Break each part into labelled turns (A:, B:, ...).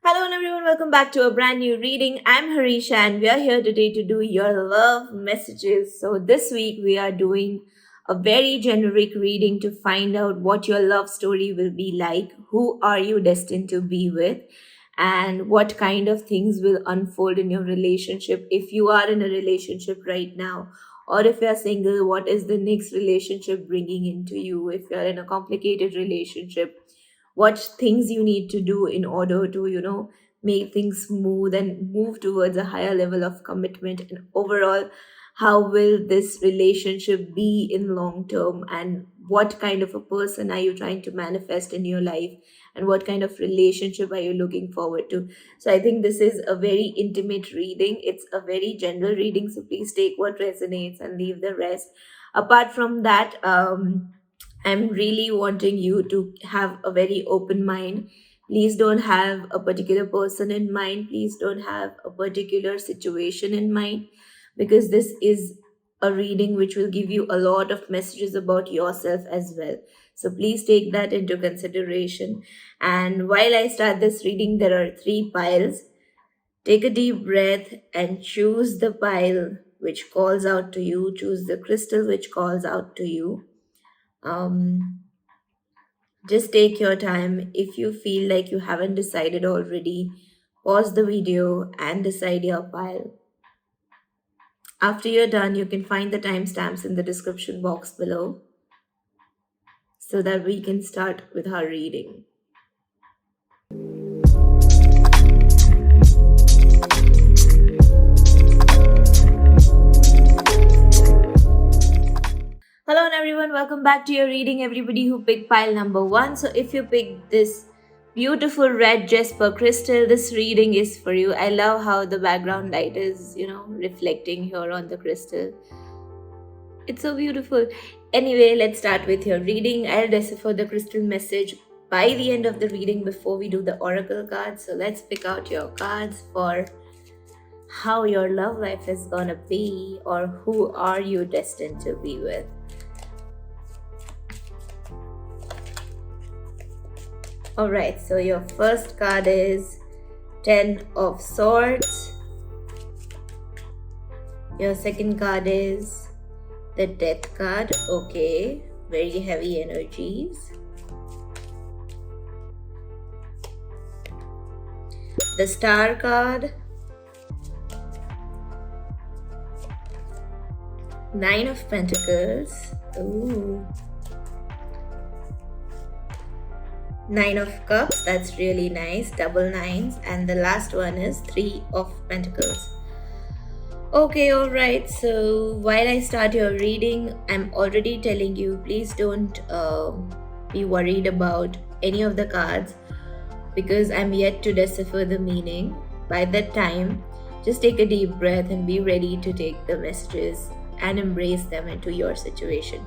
A: Hello everyone, welcome back to a brand new reading. I'm Harisha and we are here today to do your love messages. So this week we are doing a very generic reading to find out what your love story will be like, who are you destined to be with, and what kind of things will unfold in your relationship if you are in a relationship right now, or if you're single, what is the next relationship bringing into you, if you're in a complicated relationship, what things you need to do in order to make things smooth and move towards a higher level of commitment, and overall how will this relationship be in long term, and what kind of a person are you trying to manifest in your life, and what kind of relationship are you looking forward to. So I think this is a very intimate reading, it's a very general reading, so please take what resonates and leave the rest. Apart from that, I'm really wanting you to have a very open mind. Please don't have a particular person in mind. Please don't have a particular situation in mind, because this is a reading which will give you a lot of messages about yourself as well. So please take that into consideration. And while I start this reading, there are three piles. Take a deep breath and choose the pile which calls out to you. Choose the crystal which calls out to you. Um, just take your time. If you feel like you haven't decided already, pause the video and decide your pile. After you're done, you can find the timestamps in the description box below so that we can start with our reading. Hello everyone, welcome back to your reading, everybody who picked pile number 1. So if you picked this beautiful red jasper crystal, this reading is for you. I love how the background light is, reflecting here on the crystal. It's so beautiful. Anyway, let's start with your reading. I'll decipher the crystal message by the end of the reading before we do the oracle cards. So let's pick out your cards for how your love life is gonna be, or who are you destined to be with. Alright, so your first card is 10 of Swords. Your second card is the Death card. Okay, very heavy energies. The Star card. 9 of Pentacles. Ooh. 9 of Cups, that's really nice, double nines. And the last one is 3 of Pentacles. Okay, alright, so while I start your reading, I'm already telling you, please don't be worried about any of the cards, because I'm yet to decipher the meaning. By that time, just take a deep breath and be ready to take the messages and embrace them into your situation.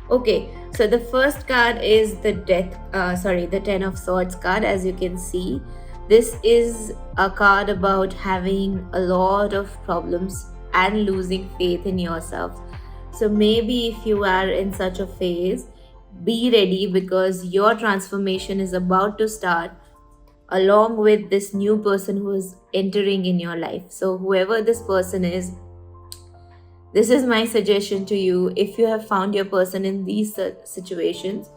A: Okay, so the first card is the the 10 of Swords card. As you can see, this is a card about having a lot of problems and losing faith in yourself. So maybe if you are in such a phase, be ready, because your transformation is about to start along with this new person who is entering in your life. So whoever this person is, this is my suggestion to you. If you have found your person in these situations,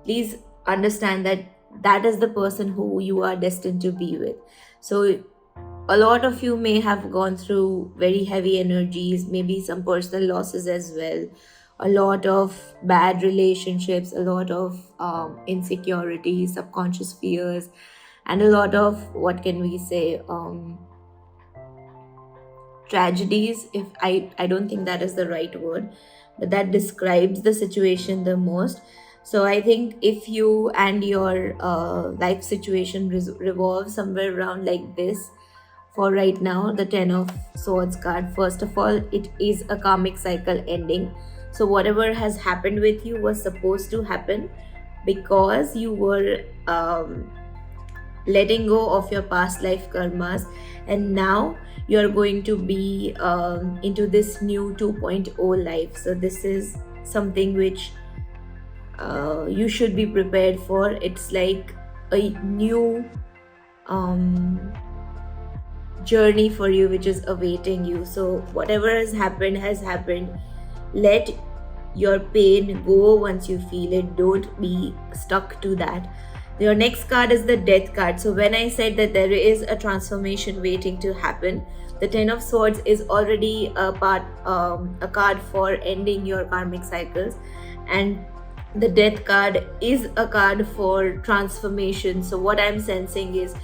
A: please understand that that is the person who you are destined to be with. So a lot of you may have gone through very heavy energies, maybe some personal losses as well, a lot of bad relationships, a lot of insecurities, subconscious fears, and a lot of, what can we say, tragedies. If I don't think that is the right word, but that describes the situation the most. So I think if you and your life situation revolves somewhere around like this, for right now, the 10 of Swords card, first of all, it is a karmic cycle ending. So whatever has happened with you was supposed to happen, because you were letting go of your past life karmas, and now you're going to be into this new 2.0 life. So this is something which you should be prepared for. It's like a new um, journey for you which is awaiting you. So whatever has happened. Let your pain go once you feel it. Don't be stuck to that. Your next card is the death card. So when I said that there is a transformation waiting to happen, the Ten of Swords is already a card for ending your karmic cycles, and the death card is a card for transformation. So what I'm sensing is,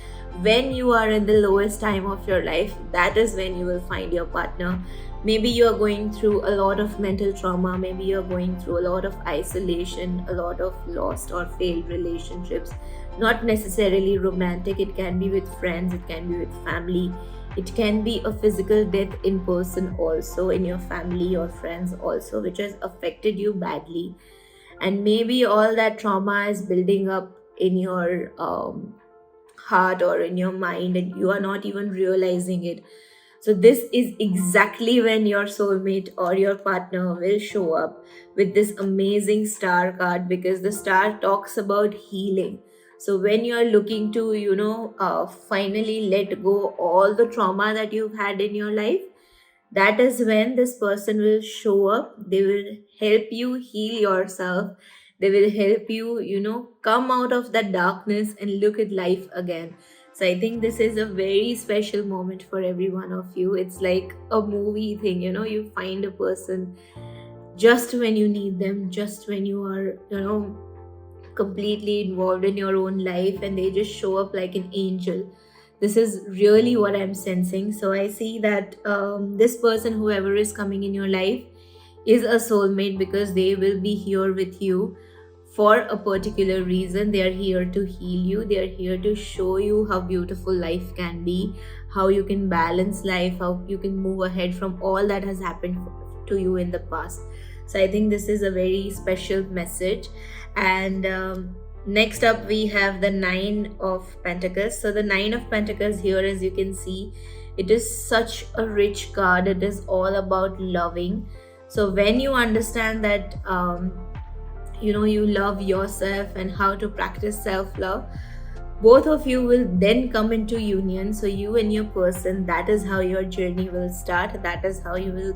A: when you are in the lowest time of your life, that is when you will find your partner. Maybe you are going through a lot of mental trauma, maybe you're going through a lot of isolation, a lot of lost or failed relationships, not necessarily romantic. It can be with friends, it can be with family, it can be a physical death in person also, in your family or friends also, which has affected you badly. And maybe all that trauma is building up in your heart or in your mind, and you are not even realizing it. So this is exactly when your soulmate or your partner will show up with this amazing star card, because the star talks about healing. So when you are looking to, finally let go all the trauma that you've had in your life, that is when this person will show up. They will help you heal yourself. They will help you, come out of that darkness and look at life again. So I think this is a very special moment for every one of you. It's like a movie thing, you find a person just when you need them, just when you are, completely involved in your own life, and they just show up like an angel. This is really what I'm sensing. So I see that this person, whoever is coming in your life, is a soulmate, because they will be here with you for a particular reason. They are here to heal you, they are here to show you how beautiful life can be, how you can balance life, how you can move ahead from all that has happened to you in the past. So I think this is a very special message. And next up we have the Nine of Pentacles. So the Nine of Pentacles here, as you can see, it is such a rich card. It is all about loving. So when you understand that you love yourself and how to practice self-love, both of you will then come into union. So you and your person, that is how your journey will start. That is how you will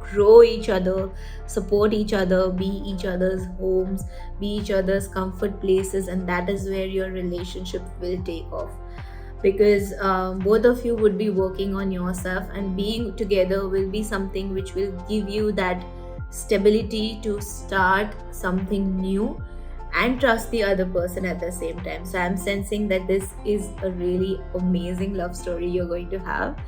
A: grow each other, support each other, be each other's homes, be each other's comfort places, and that is where your relationship will take off. Because both of you would be working on yourself, and being together will be something which will give you that stability to start something new and trust the other person at the same time. So I'm sensing that this is a really amazing love story you're going to have.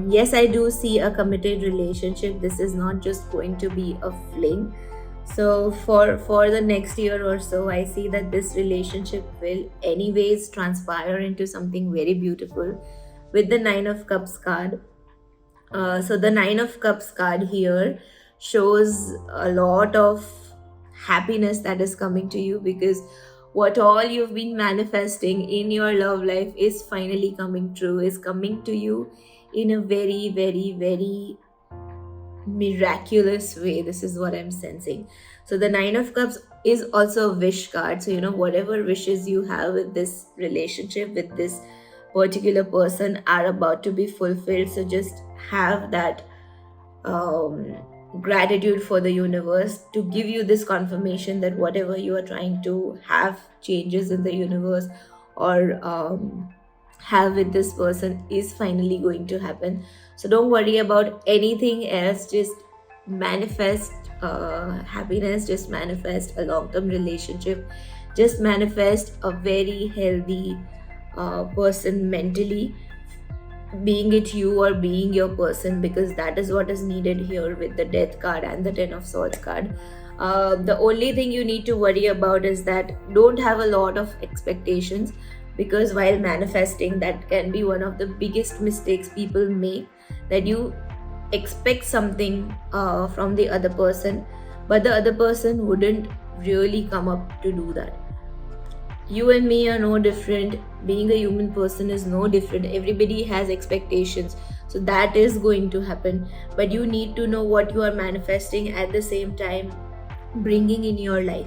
A: Yes, I do see a committed relationship. This is not just going to be a fling. So for the next year or so, I see that this relationship will anyways transpire into something very beautiful with the Nine of Cups card. So the Nine of Cups card here shows a lot of happiness that is coming to you, because what all you've been manifesting in your love life is finally coming true, is coming to you in a very, very, very miraculous way. This is what I'm sensing. So the Nine of Cups is also a wish card. So whatever wishes you have with this relationship, with this particular person, are about to be fulfilled. So just have that gratitude for the universe to give you this confirmation that whatever you are trying to have changes in the universe, or have with this person, is finally going to happen. So don't worry about anything else. Just manifest happiness, just manifest a long-term relationship, just manifest a very healthy person mentally, being it you or being your person, because that is what is needed here with the Death card and the Ten of Swords card. The only thing you need to worry about is that don't have a lot of expectations, because while manifesting, that can be one of the biggest mistakes people make, that you expect something from the other person, but the other person wouldn't really come up to do that. You and me are no different. Being a human person is no different. Everybody has expectations, so that is going to happen, but you need to know what you are manifesting, at the same time bringing in your life.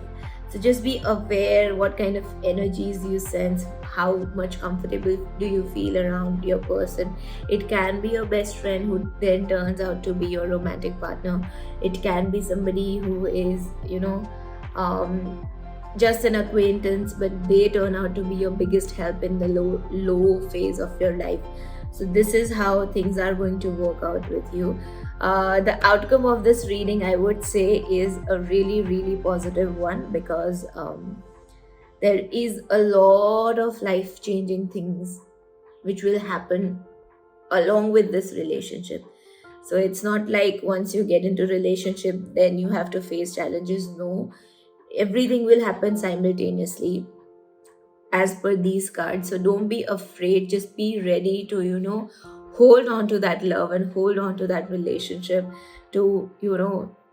A: So just be aware what kind of energies you sense, how much comfortable do you feel around your person. It can be your best friend who then turns out to be your romantic partner. It can be somebody who is, um, just an acquaintance, but they turn out to be your biggest help in the low phase of your life. So this is how things are going to work out with you. The outcome of this reading, I would say, is a really, really positive one, because there is a lot of life changing things which will happen along with this relationship. So it's not like once you get into relationship then you have to face challenges. No, everything will happen simultaneously as per these cards. So don't be afraid, just be ready to, hold on to that love and hold on to that relationship, to,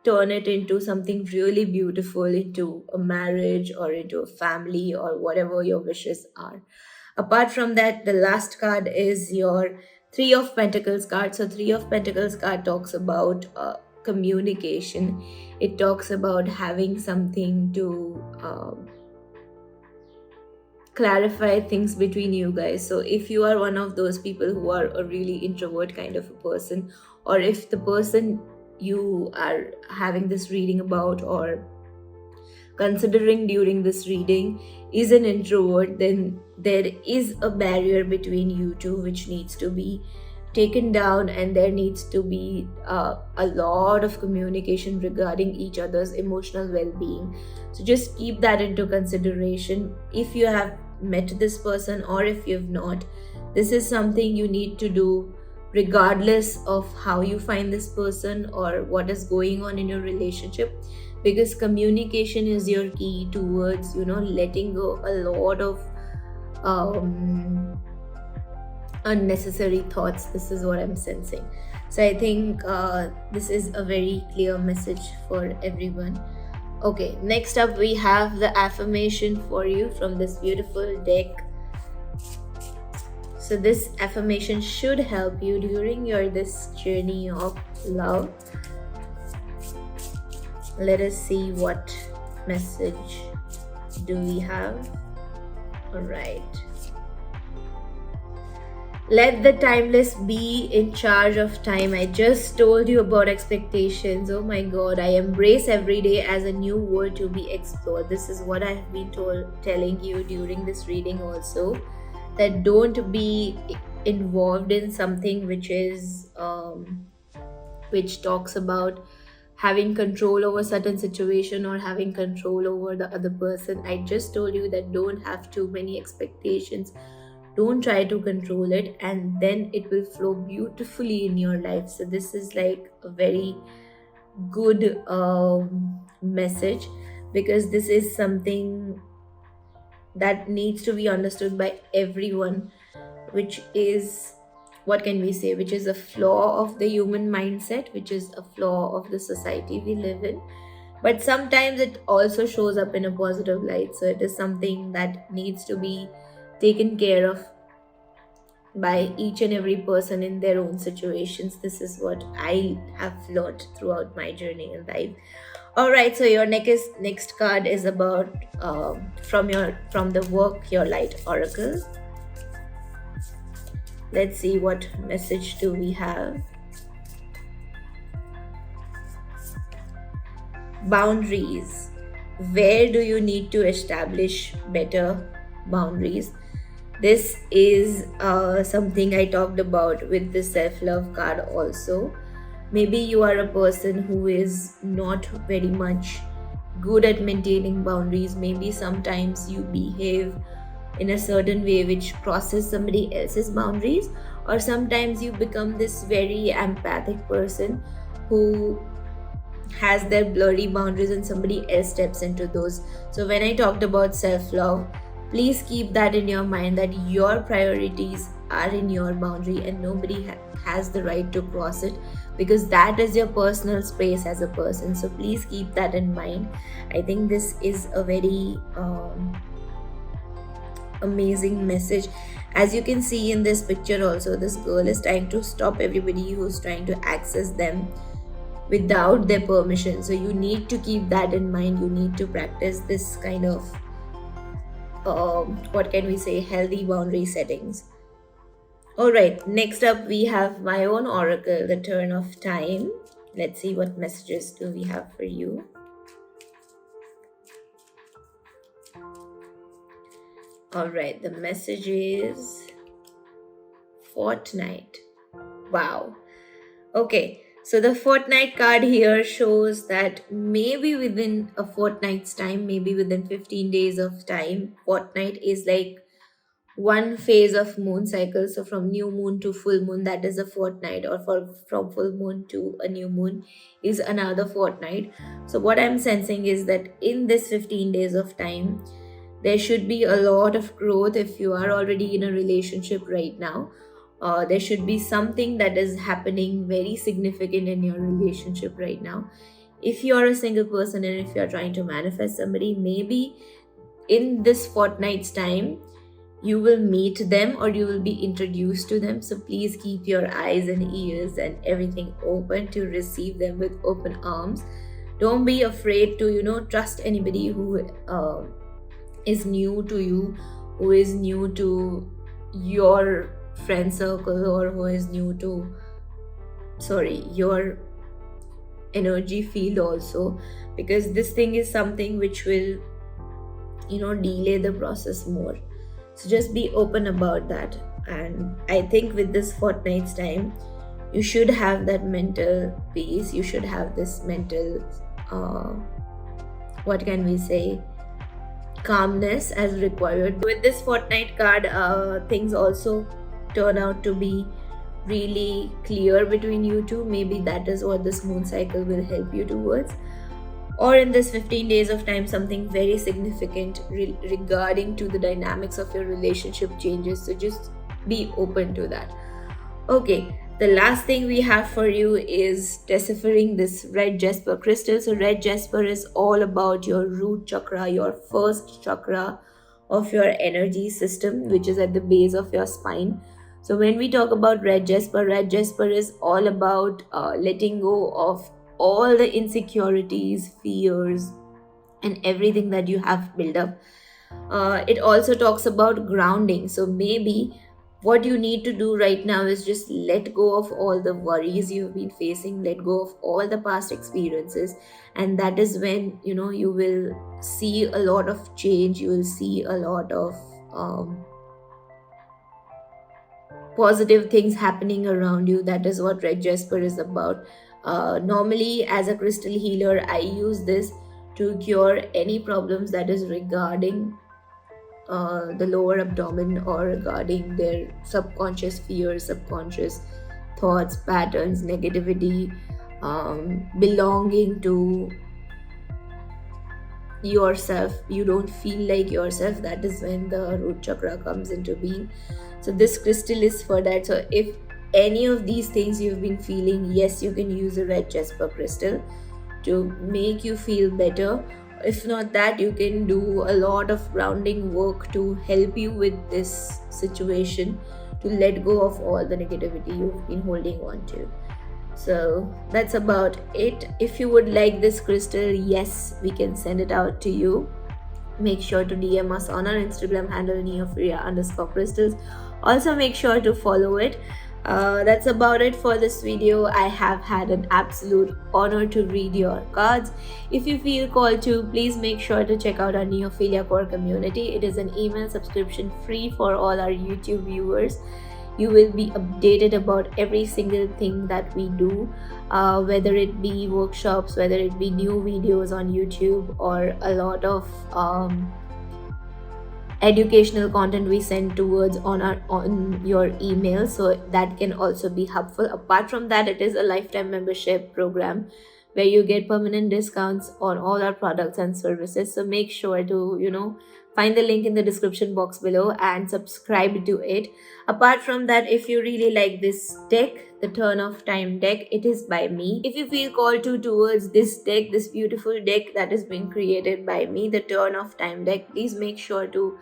A: turn it into something really beautiful, into a marriage or into a family or whatever your wishes are. Apart from that, the last card is your Three of Pentacles card. So Three of Pentacles card talks about communication. It talks about having something to clarify things between you guys. So if you are one of those people who are a really introvert kind of a person, or if the person you are having this reading about or considering during this reading is an introvert, then there is a barrier between you two which needs to be taken down, and there needs to be a lot of communication regarding each other's emotional well-being. So just keep that into consideration. If you have met this person or if you've not, this is something you need to do regardless of how you find this person or what is going on in your relationship, because communication is your key towards, letting go a lot of unnecessary thoughts. This is what I'm sensing. So I think this is a very clear message for everyone. Okay, next up we have the affirmation for you from this beautiful deck. So this affirmation should help you during your this journey of love. Let us see what message do we have. All right. Let the timeless be in charge of time. I just told you about expectations. Oh my god, I embrace every day as a new world to be explored. This is what I have been telling you during this reading also, that don't be involved in something which is which talks about having control over certain situation or having control over the other person. I just told you that don't have too many expectations. Don't try to control it, and then it will flow beautifully in your life. So this is like a very good message, because this is something that needs to be understood by everyone, which is, what can we say, which is a flaw of the human mindset, which is a flaw of the society we live in. But sometimes it also shows up in a positive light. So it is something that needs to be taken care of by each and every person in their own situations. This is what I have learned throughout my journey in life. All right, so your next card is about from the Work Your Light Oracle. Let's see what message do we have. Boundaries. Where do you need to establish better boundaries? This is something I talked about with the self-love card also. Maybe you are a person who is not very much good at maintaining boundaries. Maybe sometimes you behave in a certain way which crosses somebody else's boundaries, or sometimes you become this very empathic person who has their blurry boundaries and somebody else steps into those. So when I talked about self-love, please keep that in your mind, that your priorities are in your boundary and nobody has the right to cross it, because that is your personal space as a person. So please keep that in mind. I think this is a very amazing message. As you can see in this picture also, this girl is trying to stop everybody who's trying to access them without their permission. So you need to keep that in mind. You need to practice this kind of what can we say, healthy boundary settings. All right, next up we have my own oracle, the turn of time. Let's see what messages do we have for you. All right, the message is fortnight. Wow. Okay, so the fortnight card here shows that maybe within a fortnight's time, maybe within 15 days of time, fortnight is like one phase of moon cycle. So from new moon to full moon, that is a fortnight, or from full moon to a new moon is another fortnight. So what I'm sensing is that in this 15 days of time, there should be a lot of growth. If you are already in a relationship right now, there should be something that is happening very significant in your relationship right now. If you are a single person and if you are trying to manifest somebody, maybe in this fortnight's time you will meet them or you will be introduced to them. So please keep your eyes and ears and everything open to receive them with open arms. Don't be afraid to trust anybody who is new to you, who is new to your friend circle, or who is new to your energy field also, because this thing is something which will delay the process more. So just be open about that. And I think with this fortnight's time, you should have that mental peace, you should have this mental what can we say, calmness as required. With this fortnight card, things also turn out to be really clear between you two. Maybe that is what this moon cycle will help you towards. Or in this 15 days of time, something very significant regarding to the dynamics of your relationship changes. So just be open to that. Okay, the last thing we have for you is deciphering this red jasper crystal. So red jasper is all about your root chakra, your first chakra of your energy system, which is at the base of your spine. So when we talk about red jasper is all about letting go of all the insecurities, fears, and everything that you have built up. It also talks about grounding. So maybe what you need to do right now is just let go of all the worries you've been facing, let go of all the past experiences, and that is when you will see a lot of change. You will see a lot of positive things happening around you. That is what red jasper is about. Normally, as a crystal healer, I use this to cure any problems that is regarding the lower abdomen, or regarding their subconscious fears, subconscious thoughts, patterns, negativity, belonging to yourself. You don't feel like yourself. That is when the root chakra comes into being. So this crystal is for that. So if any of these things you've been feeling, yes, you can use a red jasper crystal to make you feel better. If not that, you can do a lot of grounding work to help you with this situation, to let go of all the negativity you've been holding on to. So that's about it. If you would like this crystal, yes, we can send it out to you. Make sure to DM us on our Instagram handle, neophilia_crystals. Also make sure to follow it. That's about it for this video. I have had an absolute honor to read your cards. If you feel called to, please make sure to check out our Neophilia Core community. It is an email subscription free for all our YouTube viewers. You will be updated about every single thing that we do, whether it be workshops, whether it be new videos on YouTube, or a lot of educational content we send towards on your email. So that can also be helpful. Apart from that, it is a lifetime membership program where you get permanent discounts on all our products and services. So make sure to find the link in the description box below and subscribe to it. Apart from that, if you really like this deck, the Turn of Time deck, it is by me. If you feel called towards this deck, this beautiful deck that has been created by me, the Turn of Time deck, please make sure to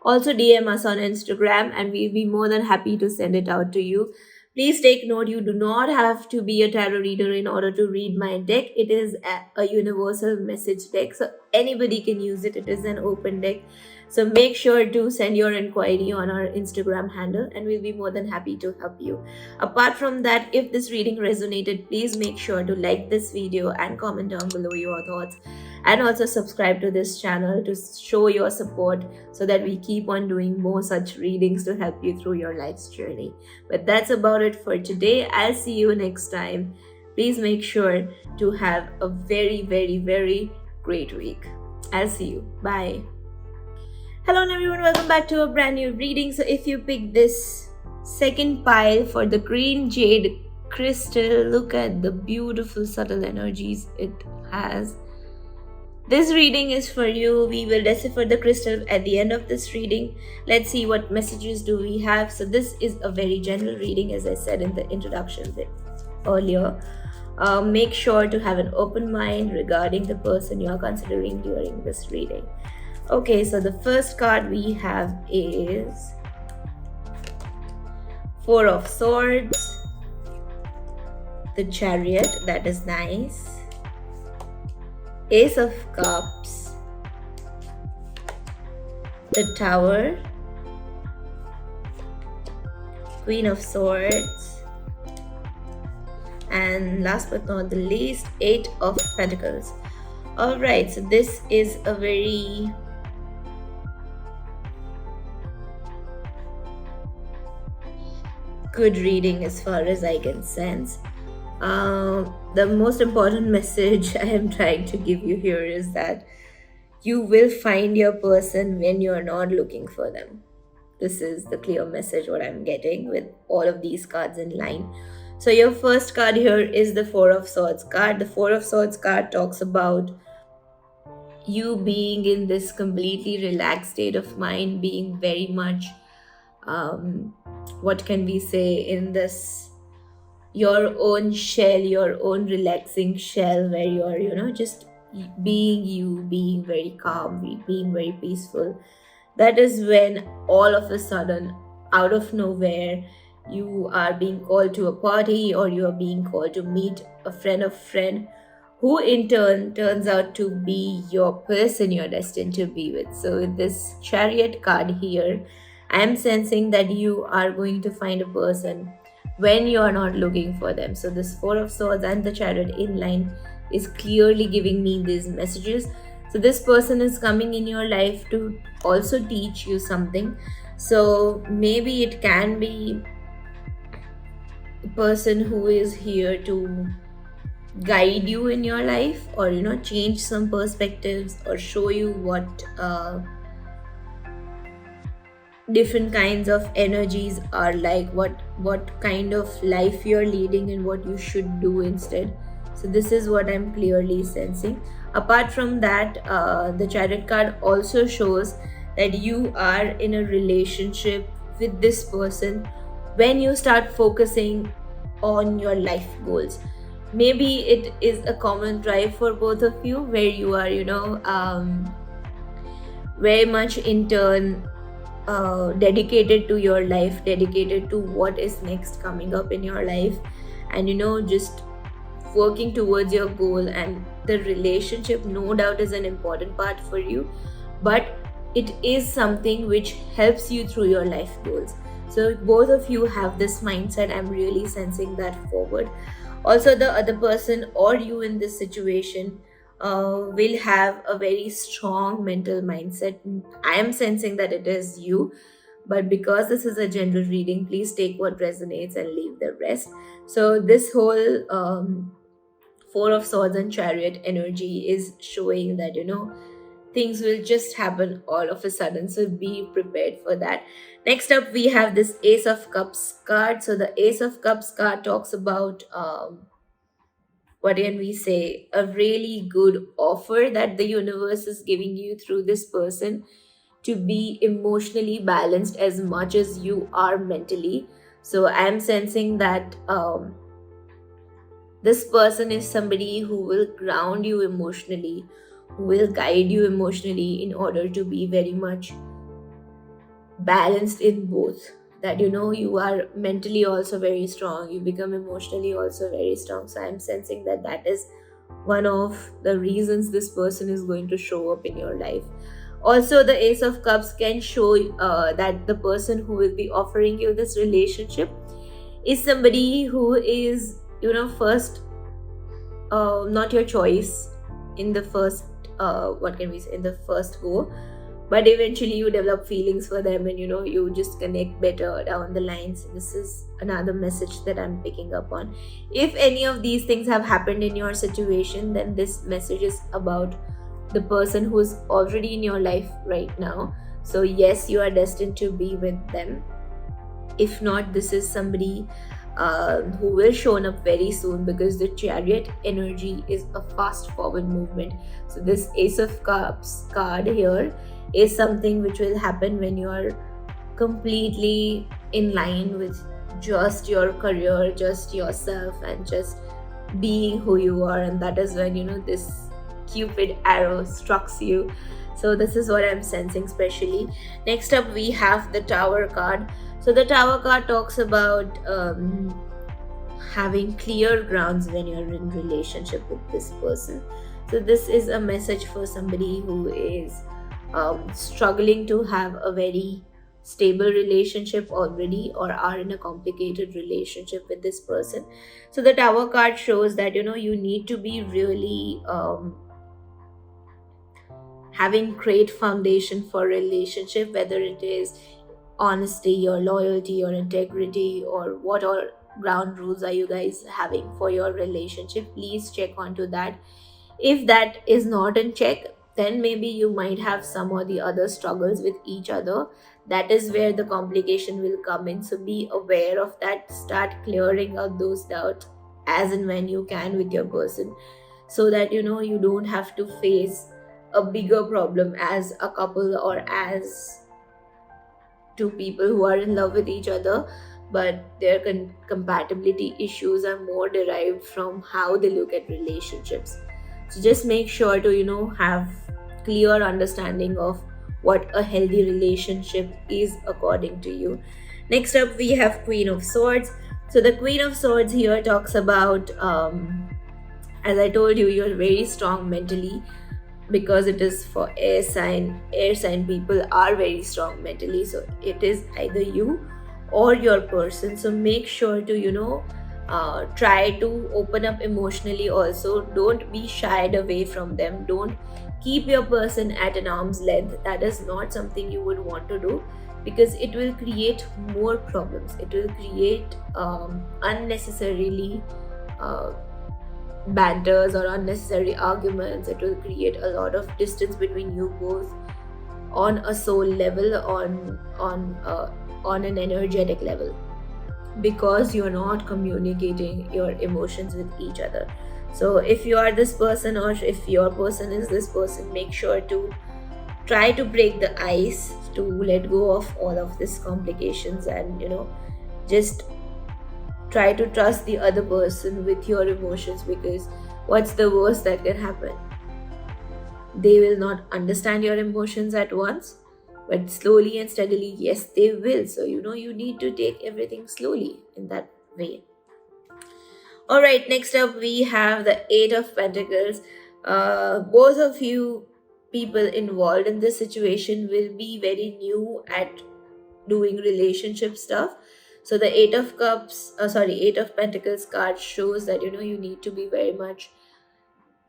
A: also DM us on Instagram, and we'll be more than happy to send it out to you. Please take note, you do not have to be a tarot reader in order to read my deck. It is a universal message deck, so anybody can use it. It is an open deck. So make sure to send your inquiry on our Instagram handle and we'll be more than happy to help you. Apart from that, if this reading resonated, please make sure to like this video and comment down below your thoughts. And also subscribe to this channel to show your support so that we keep on doing more such readings to help you through your life's journey. But that's about it for today. I'll see you next time. Please make sure to have a very, very, very great week. I'll see you. Bye. Hello everyone, welcome back to a brand new reading. So if you pick this second pile for the green jade crystal, look at the beautiful subtle energies it has. This reading is for you. We will decipher the crystal at the end of this reading. Let's see what messages do we have. So this is a very general reading, as I said in the introduction bit earlier. Make sure to have an open mind regarding the person you are considering during this reading. Okay, so the first card we have is Four of Swords, the Chariot, that is nice. Ace of Cups, the Tower, Queen of Swords, and last but not the least, Eight of Pentacles. Alright, so this is a very good reading as far as I can sense. The most important message I am trying to give you here is that you will find your person when you're not looking for them. This is the clear message what I'm getting with all of these cards in line. So your first card here is the Four of Swords card. The Four of Swords card talks about you being in this completely relaxed state of mind, being very much what can we say, in this your own shell, your own relaxing shell, where you're just being you, being very calm, being very peaceful. That is when all of a sudden, out of nowhere, you are being called to a party or you are being called to meet a friend of friend who in turn turns out to be your person you're destined to be with. So with this Chariot card here, I am sensing that you are going to find a person when you are not looking for them. So this Four of Swords and the Chariot in line is clearly giving me these messages. So this person is coming in your life to also teach you something. So maybe it can be a person who is here to guide you in your life, or change some perspectives, or show you what different kinds of energies are like, what kind of life you're leading and what you should do instead. So this is what I'm clearly sensing. Apart from that, the Chariot card also shows that you are in a relationship with this person when you start focusing on your life goals. Maybe it is a common drive for both of you, where you are very much in turn dedicated to your life, dedicated to what is next coming up in your life, and just working towards your goal. And the relationship, no doubt, is an important part for you, but it is something which helps you through your life goals. So both of you have this mindset. I'm really sensing that forward. Also, the other person or you in this situation will have a very strong mental mindset. I am sensing that it is you, but because this is a general reading, please take what resonates and leave the rest. So this whole Four of Swords and Chariot energy is showing that things will just happen all of a sudden, so be prepared for that. Next up, we have this Ace of Cups card. So the Ace of Cups card talks about what can we say, a really good offer that the universe is giving you through this person, to be emotionally balanced as much as you are mentally. So I'm sensing that this person is somebody who will ground you emotionally, who will guide you emotionally in order to be very much balanced in both. that you are mentally also very strong, you become emotionally also very strong. So I'm sensing that that is one of the reasons this person is going to show up in your life. Also, the Ace of Cups can show that the person who will be offering you this relationship is somebody who is first not your choice in the first what can we say, in the first go, but eventually you develop feelings for them, and you just connect better down the lines. This is another message that I'm picking up on. If any of these things have happened in your situation, then this message is about the person who's already in your life right now. So yes, you are destined to be with them. If not, this is somebody who will show up very soon, because the Chariot energy is a fast forward movement. So this Ace of Cups card here is something which will happen when you are completely in line with just your career, just yourself, and just being who you are. And that is when this Cupid arrow strikes you. So this is what I'm sensing especially. Next up, we have the Tower card. So the Tower card talks about having clear grounds when you're in relationship with this person. So this is a message for somebody who is struggling to have a very stable relationship already, or are in a complicated relationship with this person. So the Tower card shows that you need to be really having great foundation for relationship, whether it is honesty or loyalty or integrity, or what all ground rules are you guys having for your relationship. Please check onto that. If that is not in check, then maybe you might have some or the other struggles with each other. That is where the complication will come in. So be aware of that. Start clearing out those doubts as and when you can with your person, so that you don't have to face a bigger problem as a couple, or as two people who are in love with each other, but their compatibility issues are more derived from how they look at relationships. So just make sure to have clear understanding of what a healthy relationship is according to you. Next up, we have Queen of Swords. So the Queen of Swords here talks about as I told you, you're very strong mentally, because it is for air sign people are very strong mentally. So it is either you or your person. So make sure to try to open up emotionally also. Don't be shied away from them. Don't keep your person at an arm's length. That is not something you would want to do, because it will create more problems. It will create unnecessarily banters or unnecessary arguments. It will create a lot of distance between you both on a soul level, on an energetic level, because you're not communicating your emotions with each other. So if you are this person, or if your person is this person, make sure to try to break the ice, to let go of all of these complications, and just try to trust the other person with your emotions, because what's the worst that can happen? They will not understand your emotions at once, but slowly and steadily, yes, they will. So you need to take everything slowly in that way. All right, next up we have the Eight of Pentacles. Both of you people involved in this situation will be very new at doing relationship stuff. So the Eight of Pentacles card shows that you need to be very much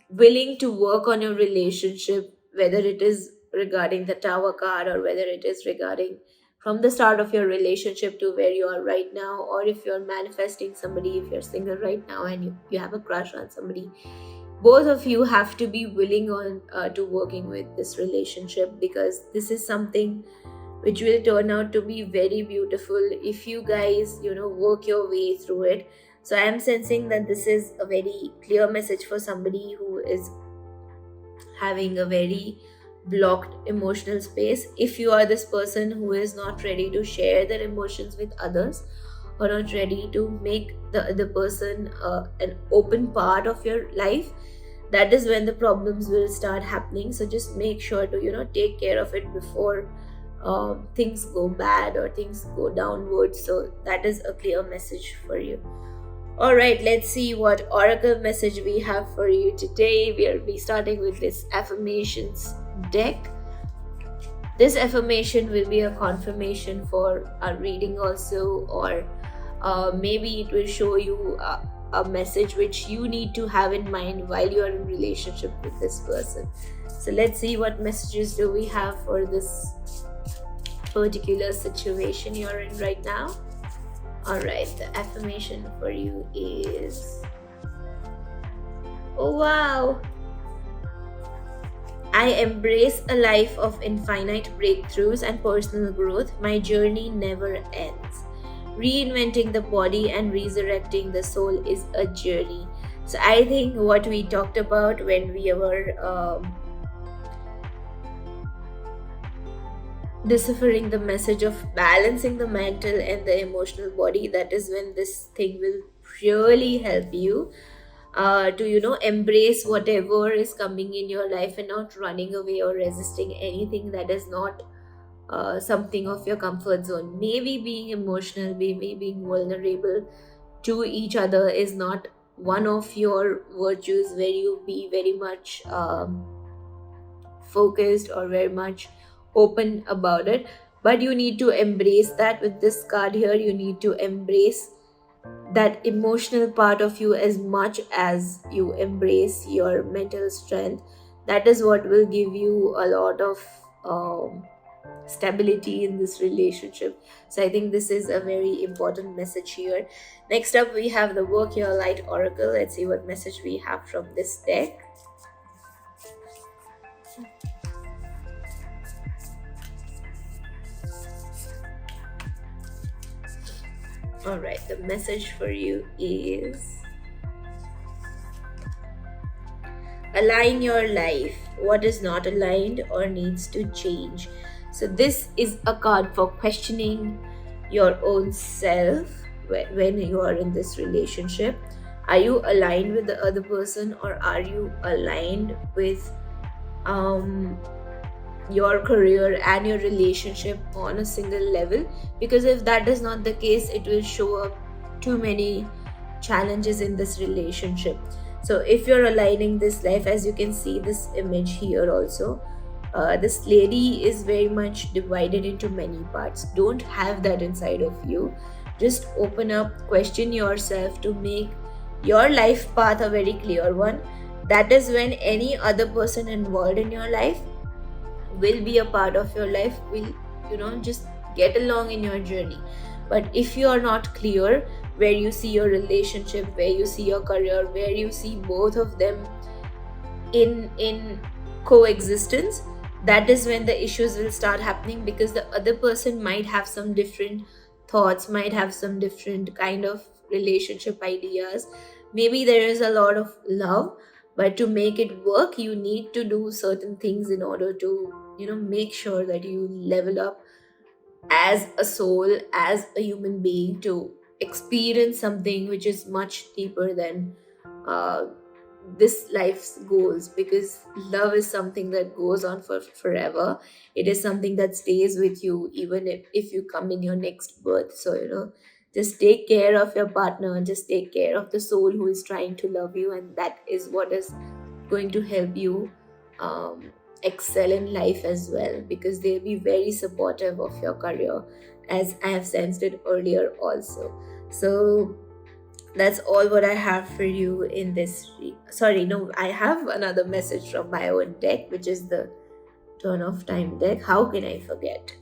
A: willing to work on your relationship, whether it is regarding the Tower card, or whether it is regarding from the start of your relationship to where you are right now, or if you're manifesting somebody, if you're single right now and you have a crush on somebody. Both of you have to be willing on to working with this relationship, because this is something which will turn out to be very beautiful if you guys work your way through it. So I am sensing that this is a very clear message for somebody who is having a very blocked emotional space. If you are this person who is not ready to share their emotions with others, or not ready to make the other person an open part of your life, that is when the problems will start happening. So just make sure to take care of it before things go bad or things go downwards. So that is a clear message for you. All right, let's see what oracle message we have for you today. We'll be starting with this affirmations deck. This affirmation will be a confirmation for our reading also, or maybe it will show you a message which you need to have in mind while you are in relationship with this person. So let's see what messages do we have for this particular situation you're in right now. All right, the affirmation for you is, oh wow, I embrace a life of infinite breakthroughs and personal growth. My journey never ends. Reinventing the body and resurrecting the soul is a journey. So I think what we talked about when we were deciphering the message of balancing the mental and the emotional body, that is when this thing will really help you to embrace whatever is coming in your life and not running away or resisting anything that is not something of your comfort zone. Maybe being emotional, maybe being vulnerable to each other is not one of your virtues where you be very much focused or very much open about it, but you need to embrace that. With this card here, you need to embrace that emotional part of you as much as you embrace your mental strength. That is what will give you a lot of stability in this relationship. So I think this is a very important message here. Next up, we have the Work Your Light Oracle. Let's see what message we have from this deck. All right, the message for you is, align your life. What is not aligned or needs to change. So this is a card for questioning your own self when you are in this relationship. Are you aligned with the other person, or are you aligned with your career and your relationship on a single level? Because if that is not the case, it will show up too many challenges in this relationship. So if you're aligning this life, as you can see this image here also, this lady is very much divided into many parts. Don't have that inside of you. Just open up, question yourself to make your life path a very clear one. That is when any other person involved in your life will be a part of your life, will just get along in your journey. But if you are not clear where you see your relationship, where you see your career, where you see both of them in coexistence, that is when the issues will start happening, because the other person might have some different thoughts, might have some different kind of relationship ideas. Maybe there is a lot of love, but to make it work, you need to do certain things in order to make sure that you level up as a soul, as a human being, to experience something which is much deeper than this life's goals. Because love is something that goes on for forever. It is something that stays with you even if you come in your next birth. So just take care of your partner, just take care of the soul who is trying to love you, and that is what is going to help you excel in life as well, because they'll be very supportive of your career, as I have sensed it earlier also. So that's all what I have for you in this I have another message from my own deck, which is the Turn of Time deck. How can I forget?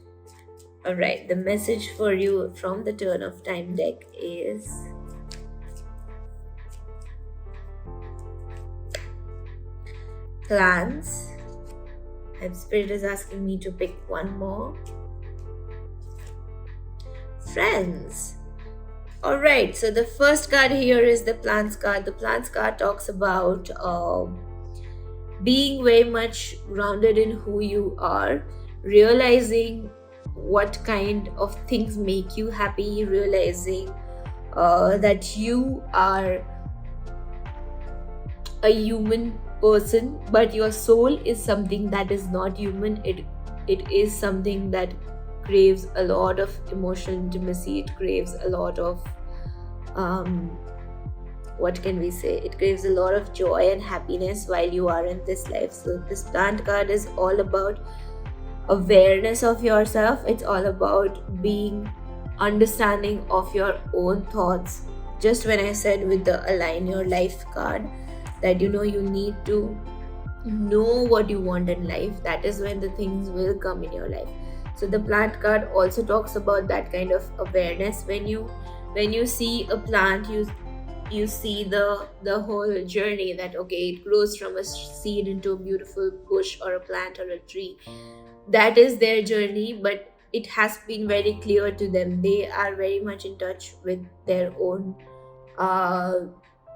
A: All right, the message for you from the Turn of Time deck is, plans. And Spirit is asking me to pick one more. Friends. All right, so the first card here is the Plans card. The Plans card talks about being very much grounded in who you are, realizing what kind of things make you happy, realizing that you are a human person, but your soul is something that is not human. It is something that craves a lot of emotional intimacy. It craves a lot of what can we say? It craves a lot of joy and happiness while you are in this life. So this plant card is all about awareness of yourself. It's all about being understanding of your own thoughts. Just when I said with the align your life card that you need to know what you want in life, that is when the things will come in your life. So the plant card also talks about that kind of awareness. When you see a plant, you see the whole journey, that okay, it grows from a seed into a beautiful bush or a plant or a tree. That is their journey, but it has been very clear to them. They are very much in touch with their own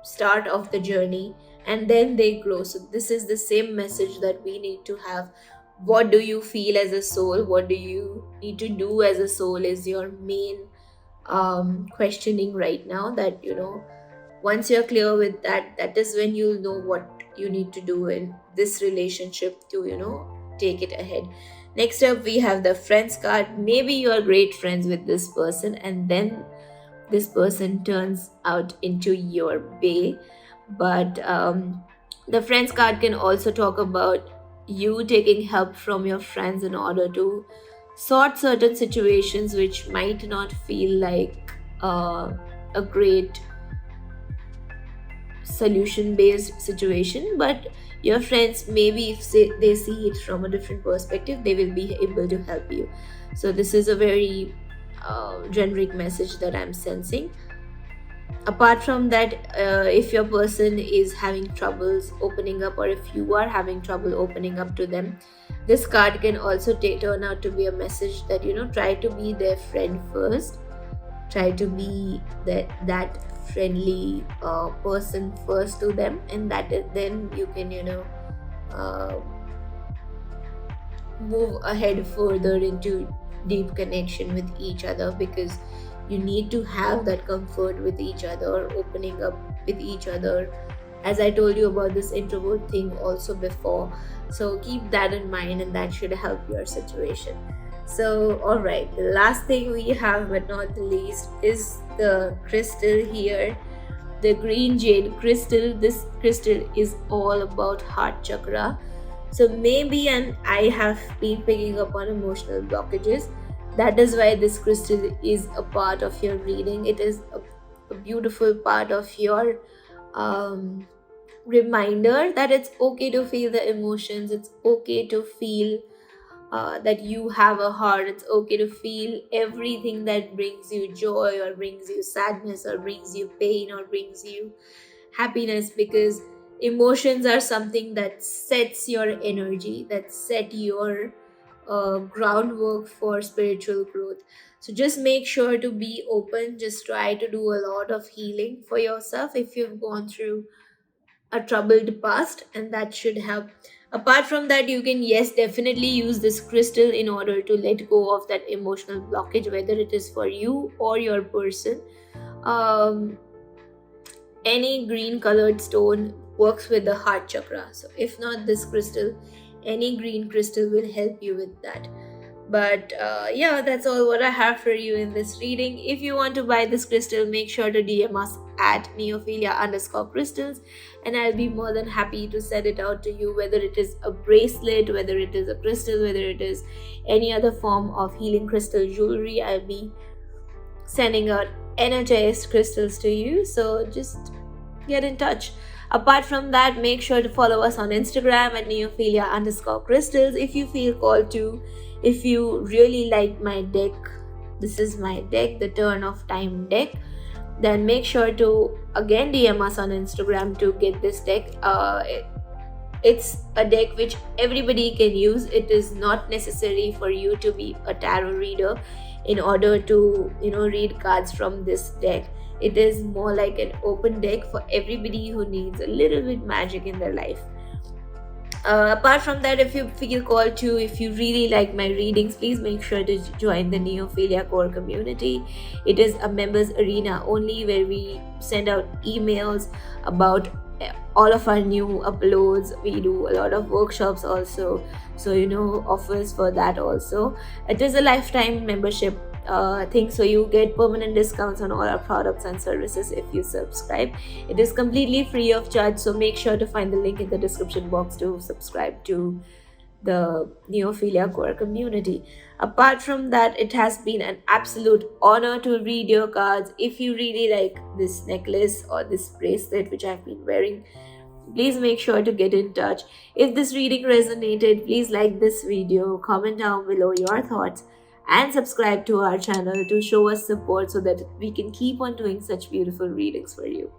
A: start of the journey, and then they grow. So this is the same message that we need to have. What do you feel as a soul? What do you need to do as a soul is your main questioning right now. That once you're clear with that, that is when you'll know what you need to do in this relationship to take it ahead. Next up, we have the friends card. Maybe you are great friends with this person, and then this person turns out into your bae. But the friends card can also talk about you taking help from your friends in order to sort certain situations which might not feel like a great solution based situation, but your friends, maybe if they see it from a different perspective, they will be able to help you. So this is a very generic message that I'm sensing. Apart from that, if your person is having troubles opening up, or if you are having trouble opening up to them, this card can also turn out to be a message that try to be their friend first. Try to be that friendly person first to them, and then you can move ahead further into deep connection with each other, because you need to have that comfort with each other, opening up with each other, as I told you about this introvert thing also before. So keep that in mind, and that should help your situation. So alright, the last thing we have, but not the least, is the crystal here, the green jade crystal. This crystal is all about heart chakra. So maybe, and I have been picking up on emotional blockages. That is why this crystal is a part of your reading. It is a beautiful part of your reminder that it's okay to feel the emotions. It's okay to feel that you have a heart. It's okay to feel everything that brings you joy, or brings you sadness, or brings you pain, or brings you happiness, because emotions are something that sets your energy, that set your groundwork for spiritual growth. So just make sure to be open. Just try to do a lot of healing for yourself if you've gone through a troubled past, and that should help. Apart from that, you can, yes, definitely use this crystal in order to let go of that emotional blockage, whether it is for you or your person. Any green colored stone works with the heart chakra. So if not this crystal, any green crystal will help you with that. But yeah, that's all what I have for you in this reading. If you want to buy this crystal, make sure to DM us at neophilia_crystals, and I'll be more than happy to send it out to you, whether it is a bracelet, whether it is a crystal, whether it is any other form of healing crystal jewelry. I'll be sending out energized crystals to you. So just get in touch. Apart from that, make sure to follow us on Instagram at neophilia_crystals if you feel called to. If you really like my deck, this is my deck, the Turn of Time deck, then make sure to again DM us on Instagram to get this deck. It's a deck which everybody can use. It is not necessary for you to be a tarot reader in order to read cards from this deck. It is more like an open deck for everybody who needs a little bit magic in their life. Apart from that, if you feel called to, if you really like my readings, please make sure to join the Neophilia Core community. It is a members arena only, where we send out emails about all of our new uploads. We do a lot of workshops also, so offers for that also. It is a lifetime membership thing, so you get permanent discounts on all our products and services if you subscribe. It is completely free of charge, so make sure to find the link in the description box to subscribe to the Neophilia Core community. Apart from that, it has been an absolute honor to read your cards. If you really like this necklace or this bracelet which I've been wearing, please make sure to get in touch. If this reading resonated, please like this video, comment down below your thoughts, and subscribe to our channel to show us support so that we can keep on doing such beautiful readings for you.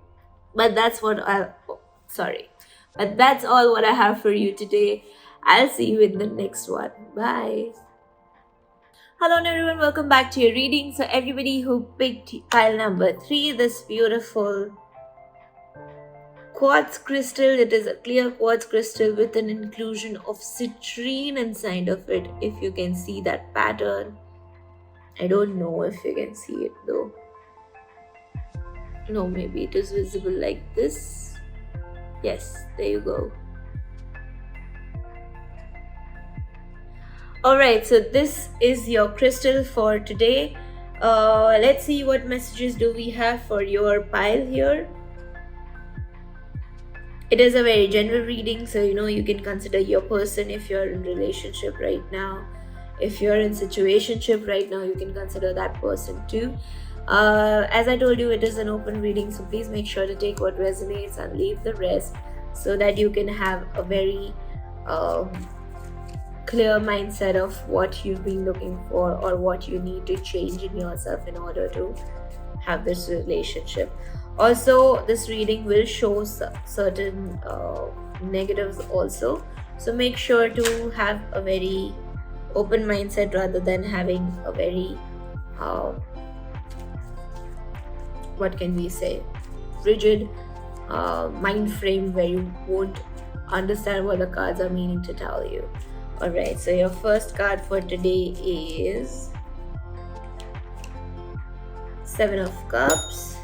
A: But that's what I sorry. But that's all what I have for you today. I'll see you in the next one. Bye. Hello everyone, welcome back to your reading. So everybody who picked pile number 3, this beautiful quartz crystal, it is a clear quartz crystal with an inclusion of citrine inside of it. If you can see that pattern, I don't know if you can see it though. No, maybe it is visible like this. Yes, there you go. Alright, so this is your crystal for today. Let's see what messages do we have for your pile here. It is a very general reading, so you can consider your person if you're in relationship right now. If you're in situationship right now, you can consider that person too. As I told you, it is an open reading, so please make sure to take what resonates and leave the rest so that you can have a very clear mindset of what you've been looking for or what you need to change in yourself in order to have this relationship. Also, this reading will show certain negatives also, so make sure to have a very open mindset rather than having a very what can we say, rigid mind frame where you won't understand what the cards are meaning to tell you. Alright, so your first card for today is 7 of Cups,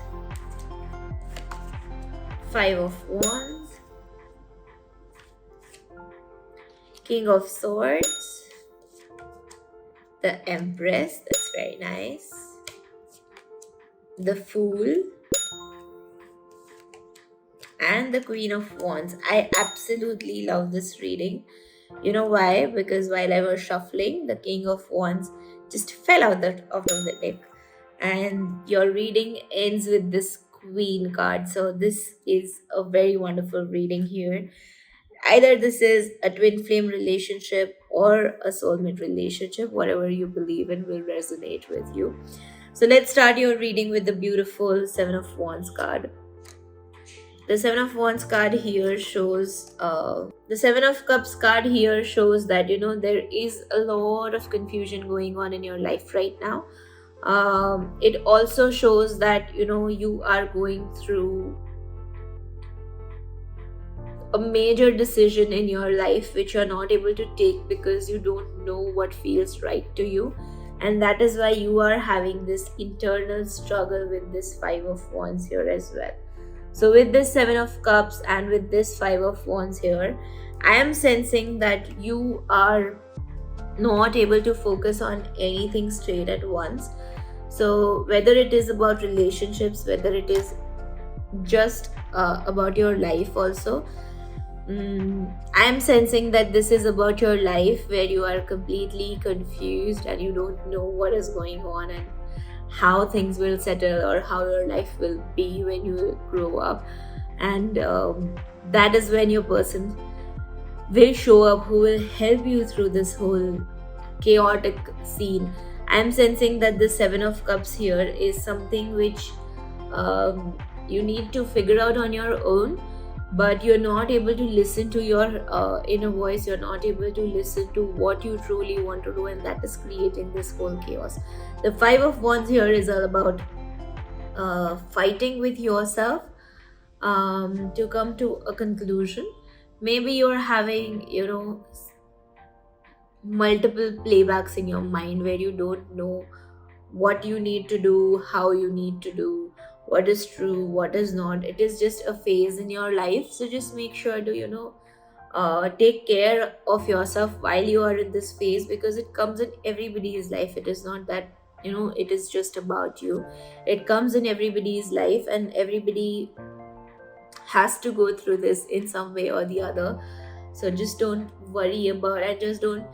A: 5 of Wands, King of Swords, the Empress, that's very nice, the Fool, and the Queen of Wands. I absolutely love this reading. You know why? Because while I was shuffling, the King of Wands just fell out of the deck. And your reading ends with this Queen card. So this is a very wonderful reading here. Either this is a twin flame relationship or a soulmate relationship, whatever you believe in will resonate with you. So let's start your reading with the beautiful 7 of Wands card. The 7 of Wands card here shows, the 7 of Cups card here shows that, there is a lot of confusion going on in your life right now. It also shows that, you are going through a major decision in your life which you're not able to take because you don't know what feels right to you. And that is why you are having this internal struggle with this 5 of Wands here as well. So with this 7 of Cups and with this 5 of Wands here, I am sensing that you are not able to focus on anything straight at once. So whether it is about relationships, whether it is just about your life also, I am sensing that this is about your life where you are completely confused and you don't know what is going on and how things will settle or how your life will be when you grow up. And that is when your person will show up who will help you through this whole chaotic scene. I am sensing that the 7 of Cups here is something which you need to figure out on your own, but you're not able to listen to your inner voice. You're not able to listen to what you truly want to do, and that is creating this whole chaos. The 5 of Wands here is all about fighting with yourself to come to a conclusion. Maybe you're having, multiple playbacks in your mind where you don't know what you need to do, how you need to do, what is true, what is not. It is just a phase in your life, so just make sure to take care of yourself while you are in this phase, because it comes in everybody's life. It is not that it is just about you. It comes in everybody's life, and everybody has to go through this in some way or the other. So just don't worry about it. Just don't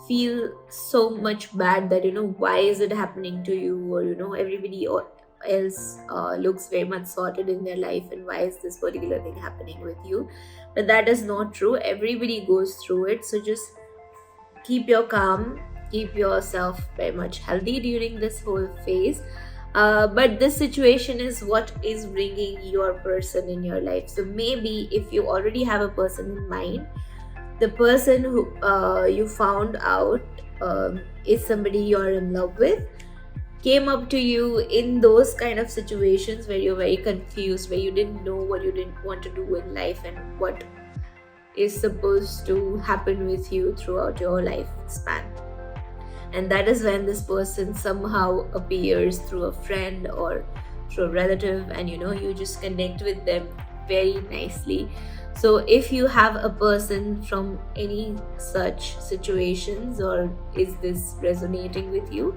A: feel so much bad that why is it happening to you, or everybody else looks very much sorted in their life, and why is this particular thing happening with you. But that is not true. Everybody goes through it. So just keep your calm, keep yourself very much healthy during this whole phase. But this situation is what is bringing your person in your life. So maybe if you already have a person in mind, the person who you found out is somebody you're in love with, came up to you in those kind of situations where you're very confused, where you didn't know what you didn't want to do in life and what is supposed to happen with you throughout your lifespan. And that is when this person somehow appears through a friend or through a relative, and you just connect with them very nicely. So if you have a person from any such situations, or is this resonating with you,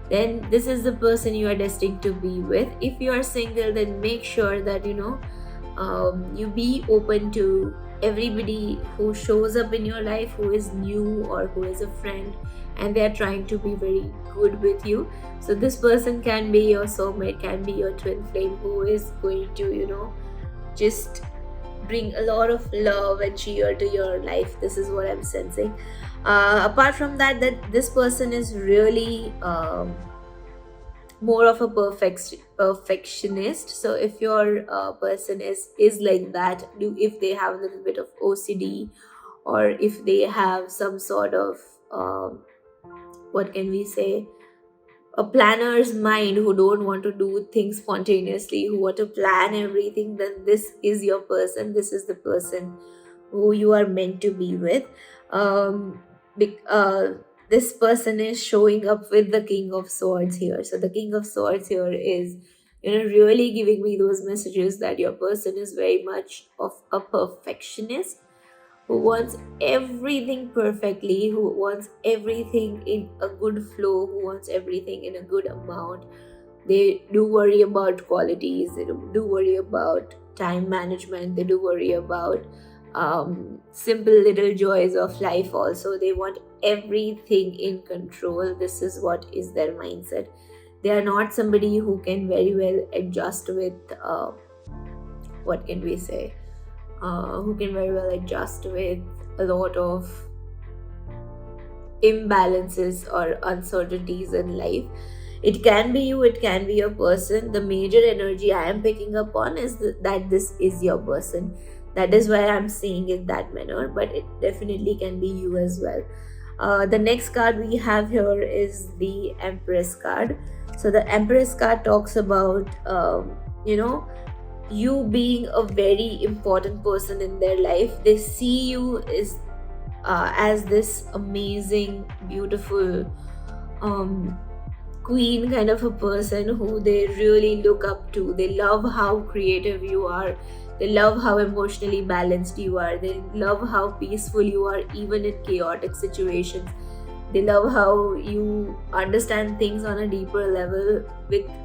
A: then this is the person you are destined to be with. If you are single, then make sure that you be open to everybody who shows up in your life, who is new or who is a friend, and they are trying to be very good with you. So this person can be your soulmate, can be your twin flame, who is going to just bring a lot of love and cheer to your life. This is what I'm sensing. Apart from that this person is really more of a perfectionist. So if your person is like that, if they have a little bit of OCD, or if they have some sort of what can we say, a planner's mind, who don't want to do things spontaneously, who want to plan everything, then this is your person. This is the person who you are meant to be with. um, this person is showing up with the King of Swords here. So the King of Swords here is really giving me those messages that your person is very much of a perfectionist, who wants everything perfectly, who wants everything in a good flow, who wants everything in a good amount. They do worry about qualities, they do worry about time management, they do worry about simple little joys of life also. They want everything in control. This is what is their mindset. They are not somebody who can very well adjust with what can we say, who can very well adjust with a lot of imbalances or uncertainties in life. It can be you, it can be your person. The major energy I am picking up on is that this is your person. That is why I'm seeing it that manner, but it definitely can be you as well. The next card we have here is the Empress card. So the Empress card talks about you being a very important person in their life. They see you as this amazing, beautiful queen kind of a person who they really look up to. They love how creative you are. They love how emotionally balanced you are. They love how peaceful you are, even in chaotic situations. They love how you understand things on a deeper level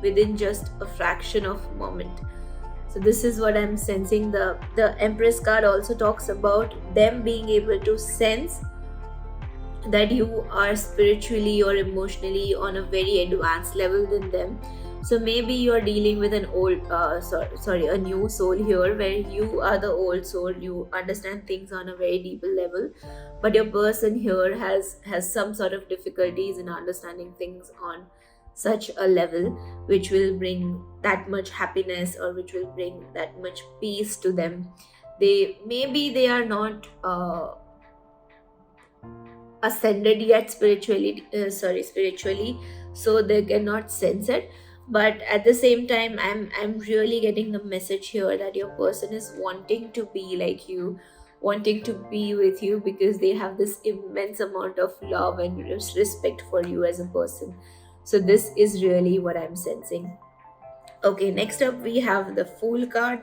A: within just a fraction of a moment. So this is what I'm sensing. The Empress card also talks about them being able to sense that you are spiritually or emotionally on a very advanced level than them. So maybe you're dealing with an a new soul here, where you are the old soul. You understand things on a very deeper level, but your person here has some sort of difficulties in understanding things on such a level, which will bring that much happiness, or which will bring that much peace to them. They are not ascended yet spiritually, so they cannot sense it. But at the same time, I'm really getting the message here that your person is wanting to be like you, wanting to be with you, because they have this immense amount of love and respect for you as a person. So this is really what I'm sensing. Okay, next up we have the Fool card.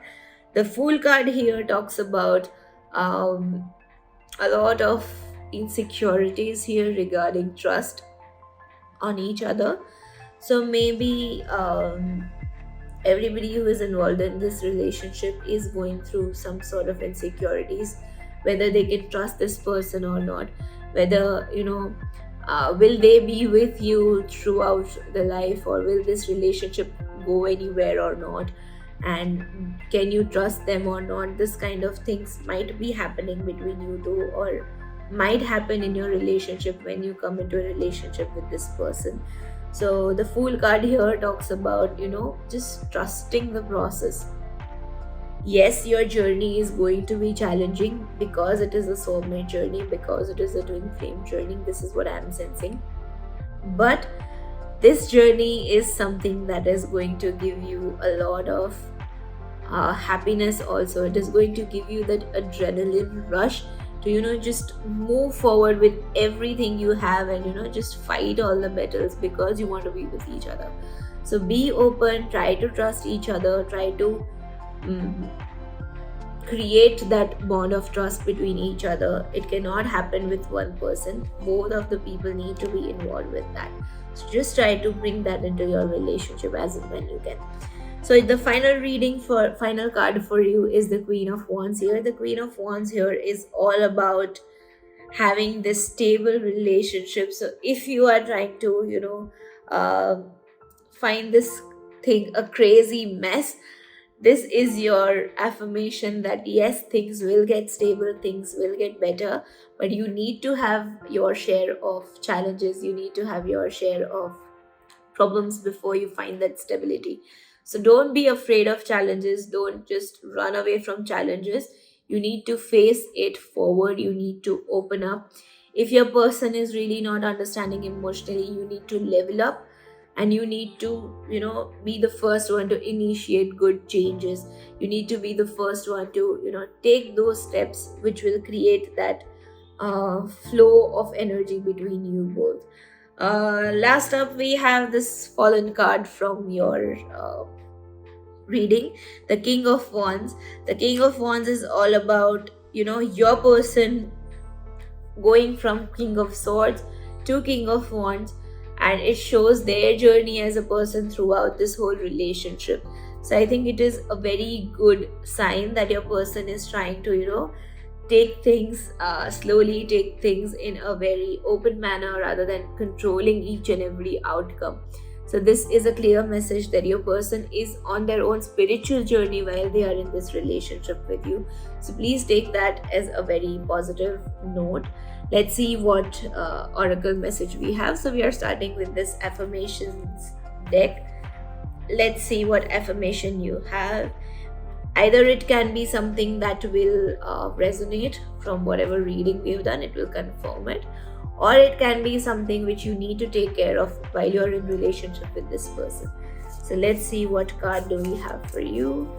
A: The Fool card here talks about um, a lot of insecurities here regarding trust on each other. So maybe everybody who is involved in this relationship is going through some sort of insecurities, whether they can trust this person or not, whether will they be with you throughout the life, or will this relationship go anywhere or not, and can you trust them or not. This kind of things might be happening between you two, or might happen in your relationship when you come into a relationship with this person. So the Fool card here talks about, just trusting the process. Yes, your journey is going to be challenging because it is a soulmate journey, because it is a twin flame journey. This is what I'm sensing. But this journey is something that is going to give you a lot of happiness also. It is going to give you that adrenaline rush to just move forward with everything you have, and just fight all the battles because you want to be with each other. So be open, try to trust each other, try to mm, create that bond of trust between each other. It cannot happen with one person, both of the people need to be involved with that. So just try to bring that into your relationship as and when you can. So the final card for you is the Queen of Wands here. The Queen of Wands here is all about having this stable relationship. So if you are trying to, find this thing a crazy mess, this is your affirmation that yes, things will get stable, things will get better, but you need to have your share of challenges, you need to have your share of problems before you find that stability. So don't be afraid of challenges, don't just run away from challenges. You need to face it forward, you need to open up. If your person is really not understanding emotionally, you need to level up, and you need to be the first one to initiate good changes. You need to be the first one to take those steps which will create that flow of energy between you both. Last up, we have this fallen card from your reading, the King of Wands. The King of Wands is all about your person going from King of Swords to King of Wands, and it shows their journey as a person throughout this whole relationship. So I think it is a very good sign that your person is trying to take things slowly, take things in a very open manner rather than controlling each and every outcome. So this is a clear message that your person is on their own spiritual journey while they are in this relationship with you. So please take that as a very positive note. Let's see what oracle message we have. So we are starting with this affirmations deck. Let's see what affirmation you have. Either it can be something that will resonate from whatever reading we've done, it will confirm it, or it can be something which you need to take care of while you're in relationship with this person. So let's see what card do we have for you.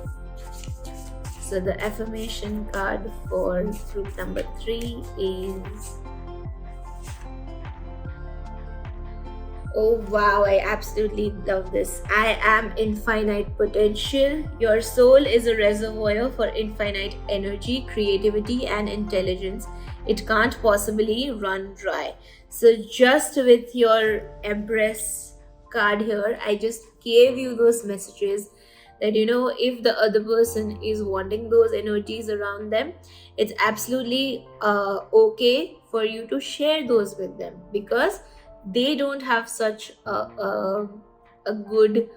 A: So the affirmation card for group number 3 is, oh wow, I absolutely love this. I am infinite potential. Your soul is a reservoir for infinite energy, creativity, and intelligence. It can't possibly run dry. So just with your Empress card here, I just gave you those messages that if the other person is wanting those energies around them, it's absolutely okay for you to share those with them, because they don't have such a good,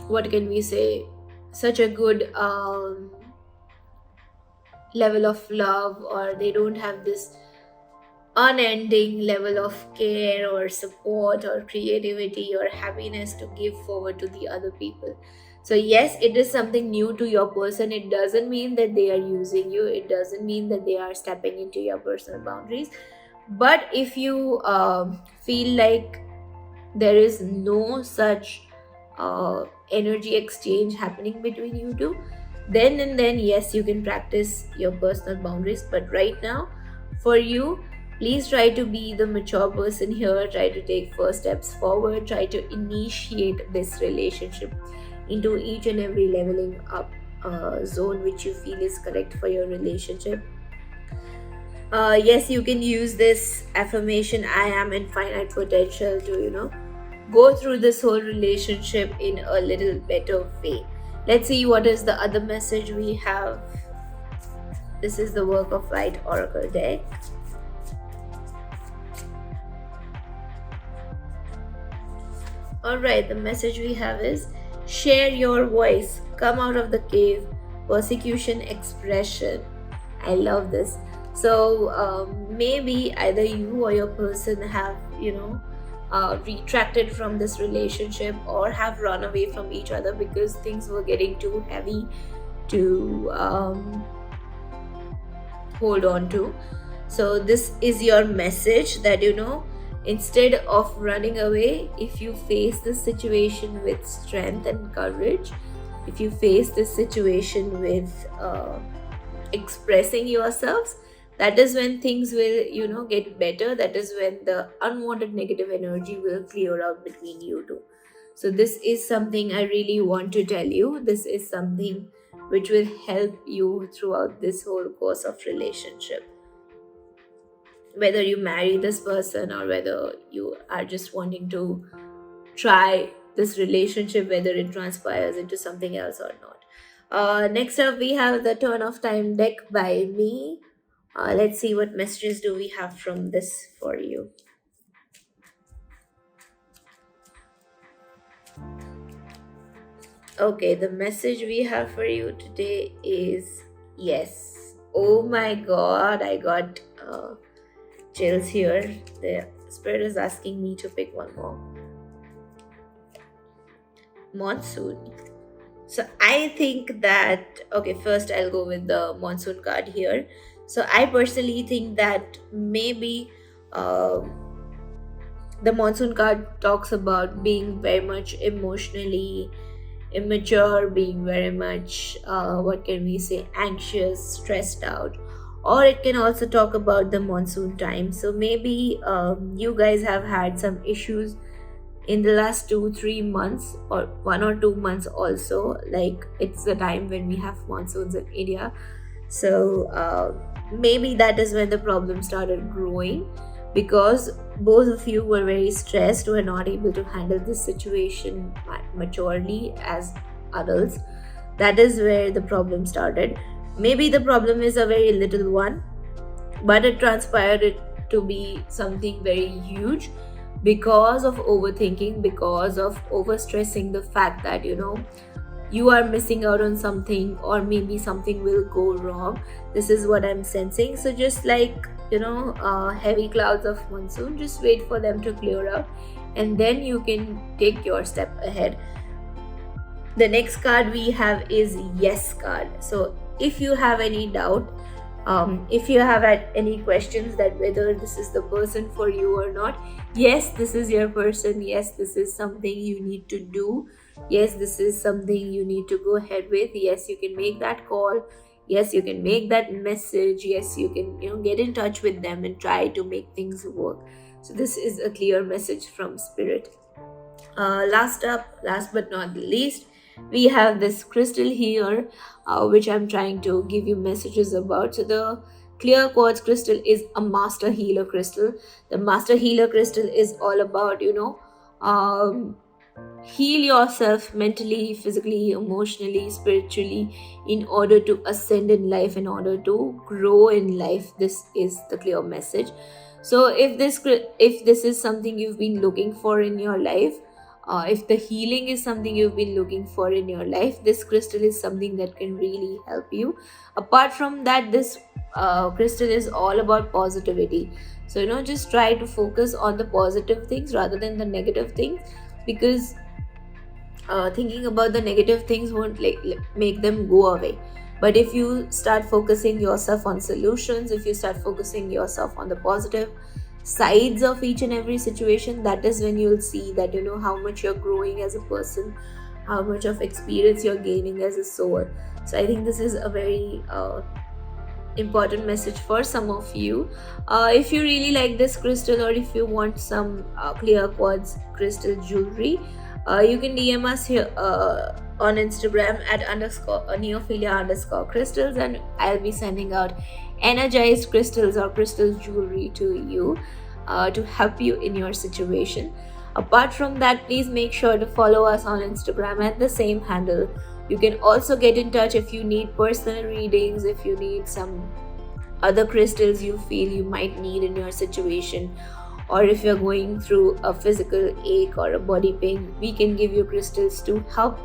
A: what can we say, such a good level of love, or they don't have this unending level of care or support or creativity or happiness to give forward to the other people. So yes, it is something new to your person. It doesn't mean that they are using you, it doesn't mean that they are stepping into your personal boundaries. But if you feel like there is no such energy exchange happening between you two, then and then yes, you can practice your personal boundaries. But right now, for you, please try to be the mature person here, try to take first steps forward, try to initiate this relationship, into each and every leveling up zone which you feel is correct for your relationship. Yes, you can use this affirmation, I am infinite potential, to go through this whole relationship in a little better way. Let's see what is the other message we have. This is the Work of Light Oracle deck. Alright, the message we have is share your voice, come out of the cave, persecution expression. I love this. So maybe either you or your person have retracted from this relationship or have run away from each other because things were getting too heavy to hold on to. So this is your message that instead of running away, if you face this situation with strength and courage, if you face this situation with expressing yourselves, that is when things will get better. That is when the unwanted negative energy will clear out between you two. So this is something I really want to tell you. This is something which will help you throughout this whole course of relationship, whether you marry this person or whether you are just wanting to try this relationship, whether it transpires into something else or not. Next up, we have the Turn of Time deck by me. Let's see what messages do we have from this for you. Okay, the message we have for you today is yes. Oh my god, I got chills here. The spirit is asking me to pick one more. Monsoon. So I think that, okay, first I'll go with the monsoon card here. So I personally think that maybe the monsoon card talks about being very much emotionally immature, being very much, what can we say, anxious, stressed out. Or it can also talk about the monsoon time. So maybe you guys have had some issues in the last 2-3 months or 1 or 2 months also. Like it's the time when we have monsoons in India. So maybe that is when the problem started growing, because both of you were very stressed, were not able to handle this situation maturely as adults. That is where the problem started. Maybe the problem is a very little one, but it transpired to be something very huge because of overthinking, because of overstressing the fact that you are missing out on something, or maybe something will go wrong. This is what I'm sensing. So just like heavy clouds of monsoon, just wait for them to clear out and then you can take your step ahead. The next card we have is Yes card. So if you have any doubt, if you have had any questions that whether this is the person for you or not, yes, this is your person. Yes, this is something you need to do. Yes, this is something you need to go ahead with. Yes, you can make that call. Yes, you can make that message. Yes, you can get in touch with them and try to make things work. So this is a clear message from spirit. Last but not the least, we have this crystal here, which I'm trying to give you messages about. So the clear quartz crystal is a master healer crystal. The master healer crystal is all about heal yourself mentally, physically, emotionally, spiritually, in order to ascend in life, in order to grow in life. This is the clear message. So if this is something you've been looking for in your life, if the healing is something you've been looking for in your life, this crystal is something that can really help you. Apart from that, this crystal is all about positivity. So just try to focus on the positive things rather than the negative things, because thinking about the negative things won't make them go away. But if you start focusing yourself on solutions, if you start focusing yourself on the positive sides of each and every situation, that is when you'll see that how much you're growing as a person, how much of experience you're gaining as a soul. So I think this is a very important message for some of you. If you really like this crystal, or if you want some clear quartz crystal jewelry, you can DM us here on Instagram at underscore neophilia underscore crystals, and I'll be sending out energized crystals or crystal jewelry to you to help you in your situation. Apart from that, please make sure to follow us on Instagram at the same handle. You can also get in touch if you need personal readings, if you need some other crystals you feel you might need in your situation, or if you're going through a physical ache or a body pain, we can give you crystals to help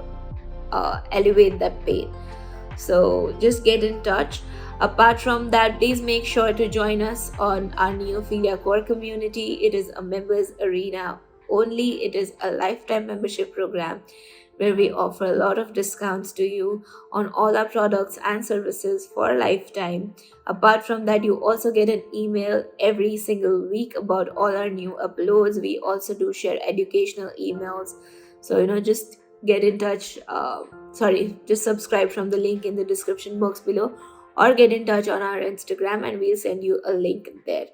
A: elevate that pain. So just get in touch. Apart from that, please make sure to join us on our Neophilia Core community. It is a members arena only. It is a lifetime membership program where we offer a lot of discounts to you on all our products and services for a lifetime. Apart from that, you also get an email every single week about all our new uploads. We also do share educational emails. So, just get in touch. Just subscribe from the link in the description box below, or get in touch on our Instagram and we'll send you a link there.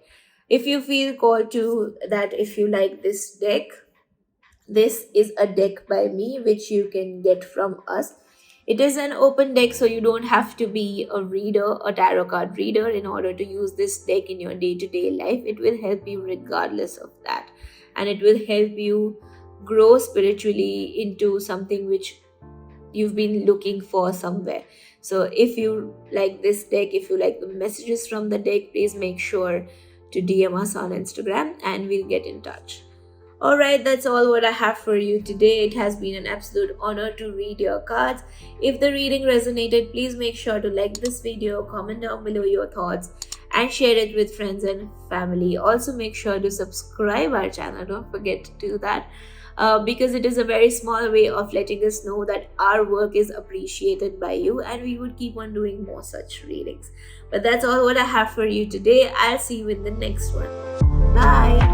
A: If you feel called to that, if you like this deck, this is a deck by me which you can get from us. It is an open deck, so you don't have to be a reader, a tarot card reader, in order to use this deck in your day-to-day life. It will help you regardless of that, and it will help you grow spiritually into something which you've been looking for somewhere. So if you like this deck, if you like the messages from the deck, please make sure to DM us on Instagram and we'll get in touch. Alright, that's all what I have for you today. It has been an absolute honor to read your cards. If the reading resonated, please make sure to like this video, comment down below your thoughts, and share it with friends and family. Also make sure to subscribe our channel. Don't forget to do that. Because it is a very small way of letting us know that our work is appreciated by you, and we would keep on doing more such readings. But that's all what I have for you today. I'll see you in the next one. Bye.